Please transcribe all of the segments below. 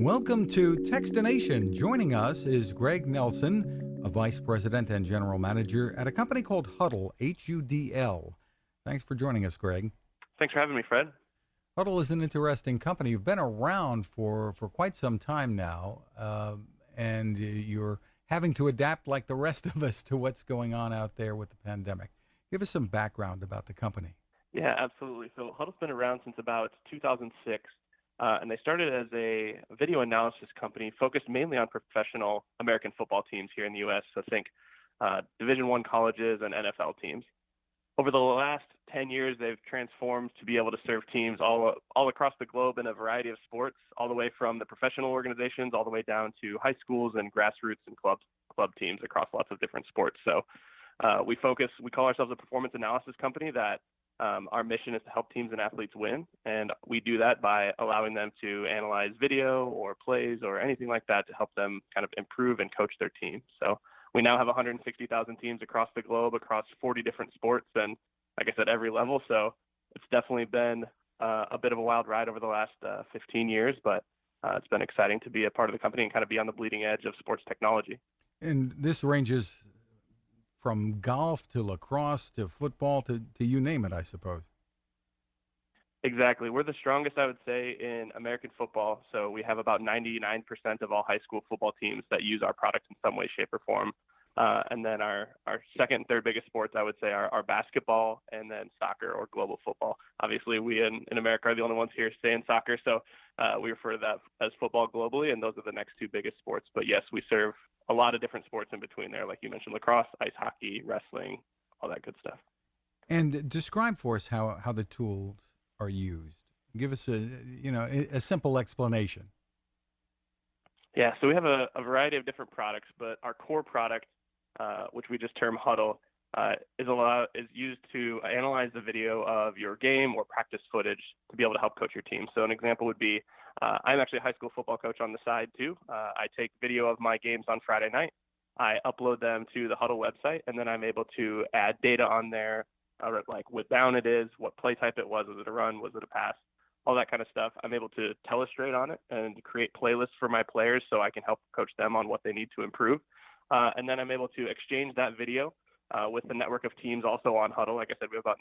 Welcome to Techstination. Joining us is Greg Nelson, a vice president and general manager at a company called Hudl, Hudl. Thanks for joining us, Greg. Thanks for having me, Fred. Hudl is an interesting company. You've been around for quite some time now, and you're having to adapt like the rest of us to what's going on out there with the pandemic. Give us some background about the company. Yeah, absolutely. So Hudl's been around since about 2006. And they started as a video analysis company focused mainly on professional American football teams here in the U.S. So think Division I colleges and NFL teams. Over the last 10 years, they've transformed to be able to serve teams all across the globe in a variety of sports, all the way from the professional organizations all the way down to high schools and grassroots and club teams across lots of different sports. So we call ourselves a performance analysis company that our mission is to help teams and athletes win, and we do that by allowing them to analyze video or plays or anything like that to help them kind of improve and coach their team. So we now have 160,000 teams across the globe, across 40 different sports, and like I said, every level. So it's definitely been a bit of a wild ride over the last 15 years, but it's been exciting to be a part of the company and kind of be on the bleeding edge of sports technology. And this ranges from golf to lacrosse to football to you name it, I suppose. Exactly. We're the strongest, I would say, in American football. So we have about 99% of all high school football teams that use our product in some way, shape, or form. And then our second and third biggest sports, I would say, are basketball and then soccer or global football. Obviously, we in America are the only ones here saying soccer, so we refer to that as football globally, and those are the next two biggest sports. But yes, we serve a lot of different sports in between there, like you mentioned, lacrosse, ice hockey, wrestling, all that good stuff. And describe for us how the tools are used. Give us a simple explanation. Yeah, so we have a variety of different products, but our core product, which we just term Hudl, is used to analyze the video of your game or practice footage to be able to help coach your team. So an example would be, I'm actually a high school football coach on the side too. I take video of my games on Friday night. I upload them to the Hudl website, and then I'm able to add data on there, like what down it is, what play type it was it a run, was it a pass, all that kind of stuff. I'm able to telestrate on it and create playlists for my players so I can help coach them on what they need to improve. And then I'm able to exchange that video with the network of teams also on Hudl. Like I said, we have about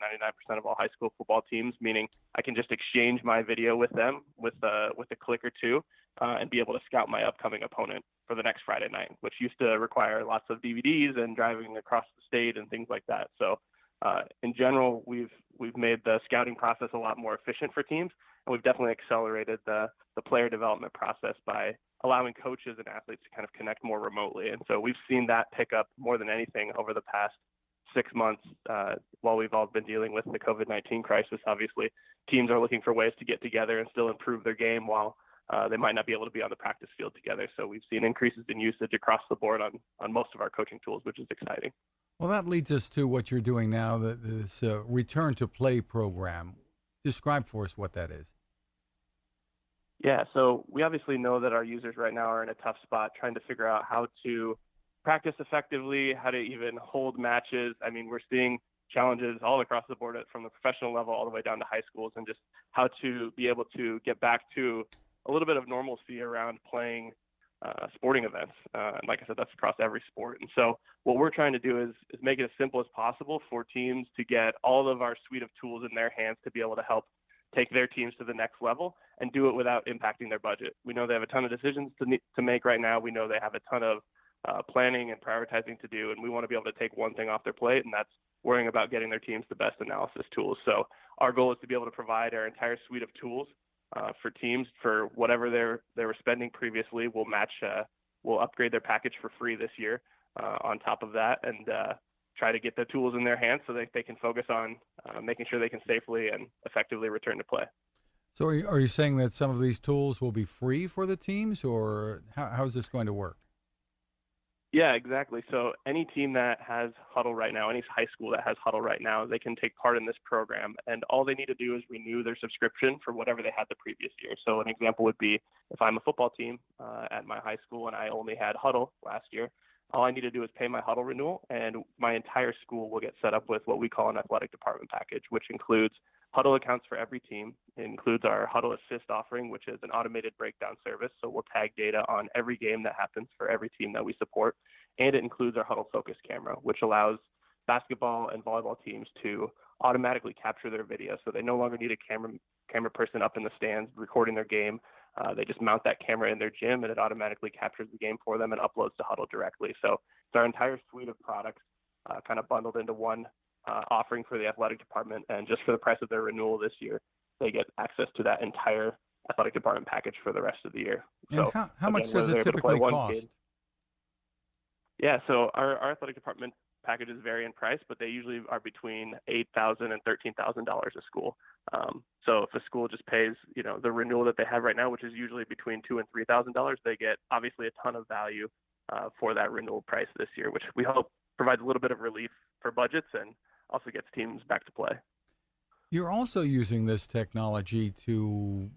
99% of all high school football teams, meaning I can just exchange my video with them with a click or two and be able to scout my upcoming opponent for the next Friday night, which used to require lots of DVDs and driving across the state and things like that. So in general, we've made the scouting process a lot more efficient for teams, and we've definitely accelerated the player development process by allowing coaches and athletes to kind of connect more remotely. And so we've seen that pick up more than anything over the past 6 months while we've all been dealing with the COVID-19 crisis. Obviously, teams are looking for ways to get together and still improve their game while they might not be able to be on the practice field together. So we've seen increases in usage across the board on most of our coaching tools, which is exciting. Well, that leads us to what you're doing now, this return to play program. Describe for us what that is. Yeah, so we obviously know that our users right now are in a tough spot trying to figure out how to practice effectively, how to even hold matches. I mean, we're seeing challenges all across the board from the professional level all the way down to high schools, and just how to be able to get back to a little bit of normalcy around playing sporting events. And like I said, that's across every sport. And so what we're trying to do is make it as simple as possible for teams to get all of our suite of tools in their hands to be able to help take their teams to the next level and do it without impacting their budget. We know they have a ton of decisions to make right now. We know they have a ton of planning and prioritizing to do, and we want to be able to take one thing off their plate, and that's worrying about getting their teams the best analysis tools. So our goal is to be able to provide our entire suite of tools for teams for whatever they were spending previously. We'll upgrade their package for free this year on top of that, and try to get the tools in their hands so that they can focus on making sure they can safely and effectively return to play. So are you saying that some of these tools will be free for the teams, or how is this going to work? Yeah, exactly. So any team that has Hudl right now, any high school that has Hudl right now, they can take part in this program, and all they need to do is renew their subscription for whatever they had the previous year. So an example would be if I'm a football team at my high school and I only had Hudl last year, all I need to do is pay my Hudl renewal, and my entire school will get set up with what we call an athletic department package, which includes Hudl accounts for every team. It includes our Hudl Assist offering, which is an automated breakdown service. So we'll tag data on every game that happens for every team that we support. And it includes our Hudl Focus camera, which allows basketball and volleyball teams to automatically capture their video. So they no longer need a camera person up in the stands recording their game. They just mount that camera in their gym, and it automatically captures the game for them and uploads to Hudl directly. So it's our entire suite of products kind of bundled into one offering for the athletic department. And just for the price of their renewal this year, they get access to that entire athletic department package for the rest of the year. And so how again, much does it typically cost? Yeah, so our athletic department packages vary in price, but they usually are between $8,000 and $13,000 a school. So if a school just pays, the renewal that they have right now, which is usually between $2,000 and $3,000, they get obviously a ton of value for that renewal price this year, which we hope provides a little bit of relief for budgets and also gets teams back to play. You're also using this technology to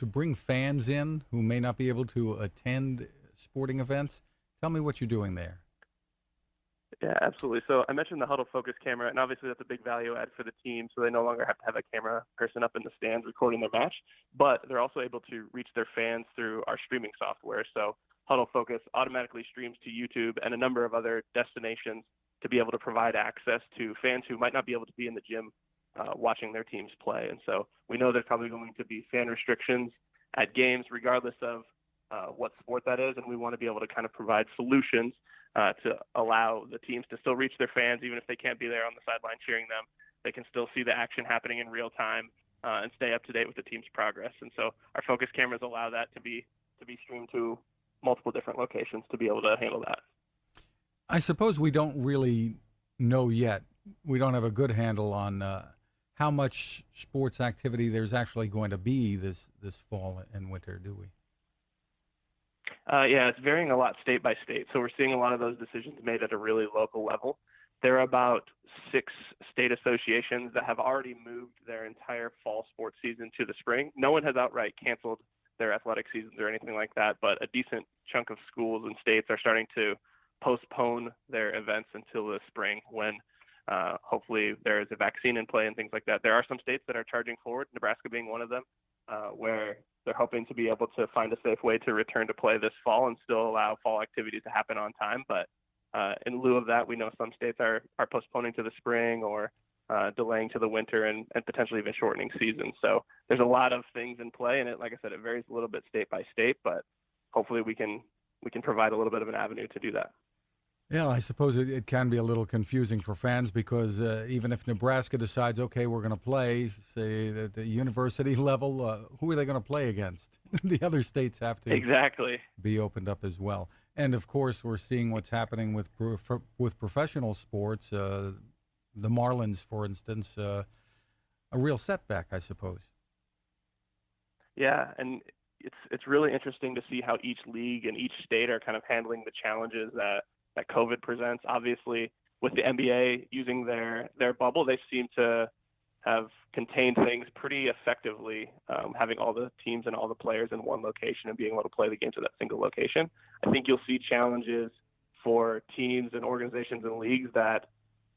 bring fans in who may not be able to attend sporting events. Tell me what you're doing there. Yeah, absolutely. So I mentioned the Hudl Focus camera, and obviously that's a big value add for the team, so they no longer have to have a camera person up in the stands recording their match, but they're also able to reach their fans through our streaming software. So Hudl Focus automatically streams to YouTube and a number of other destinations to be able to provide access to fans who might not be able to be in the gym watching their teams play. And so we know there's probably going to be fan restrictions at games regardless of what sport that is, and we want to be able to kind of provide solutions to allow the teams to still reach their fans, even if they can't be there on the sideline cheering them. They can still see the action happening in real time and stay up to date with the team's progress. And so our focus cameras allow that to be streamed to multiple different locations to be able to handle that. I suppose we don't really know yet. We don't have a good handle on how much sports activity there's actually going to be this fall and winter, do we? Yeah, it's varying a lot state by state. So we're seeing a lot of those decisions made at a really local level. There are about 6 state associations that have already moved their entire fall sports season to the spring. No one has outright canceled their athletic seasons or anything like that, but a decent chunk of schools and states are starting to postpone their events until the spring when hopefully there is a vaccine in play and things like that. There are some states that are charging forward, Nebraska being one of them, where they're hoping to be able to find a safe way to return to play this fall and still allow fall activities to happen on time. But in lieu of that, we know some states are postponing to the spring or delaying to the winter and potentially even shortening seasons. So there's a lot of things in play, and like I said, it varies a little bit state by state, but hopefully we can provide a little bit of an avenue to do that. Yeah, I suppose it can be a little confusing for fans because even if Nebraska decides, okay, we're going to play, say, at the university level, who are they going to play against? The other states have to exactly be opened up as well. And, of course, we're seeing what's happening with professional sports. The Marlins, for instance, a real setback, I suppose. Yeah, and it's really interesting to see how each league and each state are kind of handling the challenges that COVID presents. Obviously, with the NBA using their bubble, they seem to have contained things pretty effectively, having all the teams and all the players in one location and being able to play the games at that single location. I think you'll see challenges for teams and organizations and leagues that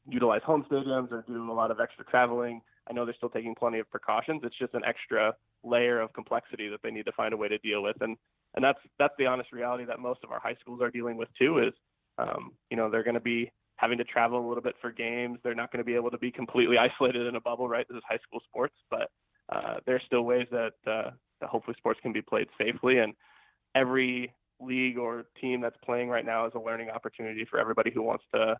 utilize home stadiums or do a lot of extra traveling. I know they're still taking plenty of precautions. It's just an extra layer of complexity that they need to find a way to deal with. And that's the honest reality that most of our high schools are dealing with too is, they're going to be having to travel a little bit for games. They're not going to be able to be completely isolated in a bubble, right? This is high school sports, but there's still ways that hopefully sports can be played safely. And every league or team that's playing right now is a learning opportunity for everybody who wants to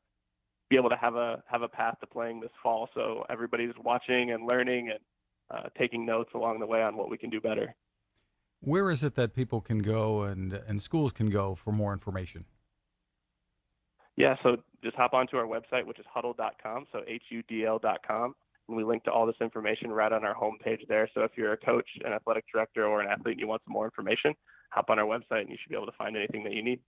be able to have a path to playing this fall. So everybody's watching and learning and taking notes along the way on what we can do better. Where is it that people can go and schools can go for more information? Yeah, so just hop onto our website, which is hudl.com, so HUDL.com, and we link to all this information right on our homepage there. So if you're a coach, an athletic director, or an athlete and you want some more information, hop on our website and you should be able to find anything that you need.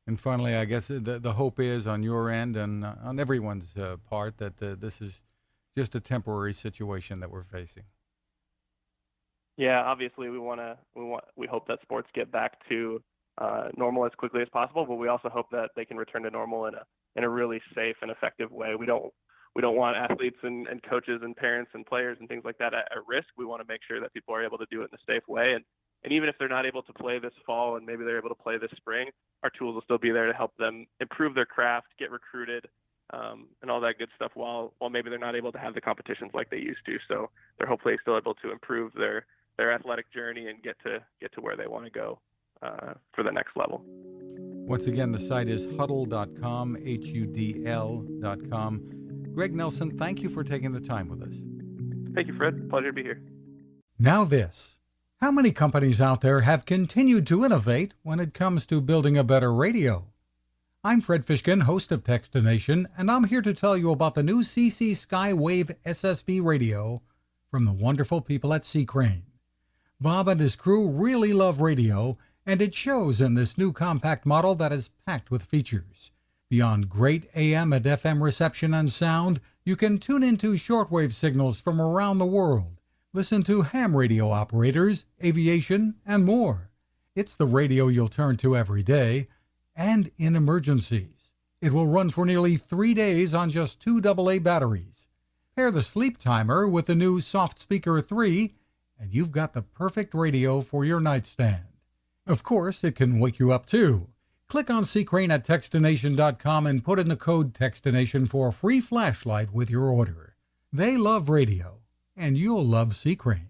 And finally, I guess the hope is on your end and on everyone's part that this is just a temporary situation that we're facing. Yeah, obviously we hope that sports get back to normal as quickly as possible, but we also hope that they can return to normal in a really safe and effective way. We don't we don't want athletes and coaches and parents and players and things like that at risk. We want to make sure that people are able to do it in a safe way. And even if they're not able to play this fall and maybe they're able to play this spring, our tools will still be there to help them improve their craft, get recruited, and all that good stuff while maybe they're not able to have the competitions like they used to. So they're hopefully still able to improve their athletic journey and get to where they want to go for the next level. Once again, the site is hudl.com, HUDL.com. Greg Nelson, thank you for taking the time with us. Thank you, Fred. Pleasure to be here. Now this. How many companies out there have continued to innovate when it comes to building a better radio? I'm Fred Fishkin, host of Techstination, and I'm here to tell you about the new CC Skywave SSB radio from the wonderful people at C. Crane. Bob and his crew really love radio, and it shows in this new compact model that is packed with features. Beyond great AM and FM reception and sound, you can tune into shortwave signals from around the world, listen to ham radio operators, aviation, and more. It's the radio you'll turn to every day, and in emergencies. It will run for nearly 3 days on just 2 AA batteries. Pair the sleep timer with the new Soft Speaker 3, and you've got the perfect radio for your nightstand. Of course, it can wake you up too. Click on C. Crane at Techstination.com and put in the code Techstination for a free flashlight with your order. They love radio, and you'll love C. Crane.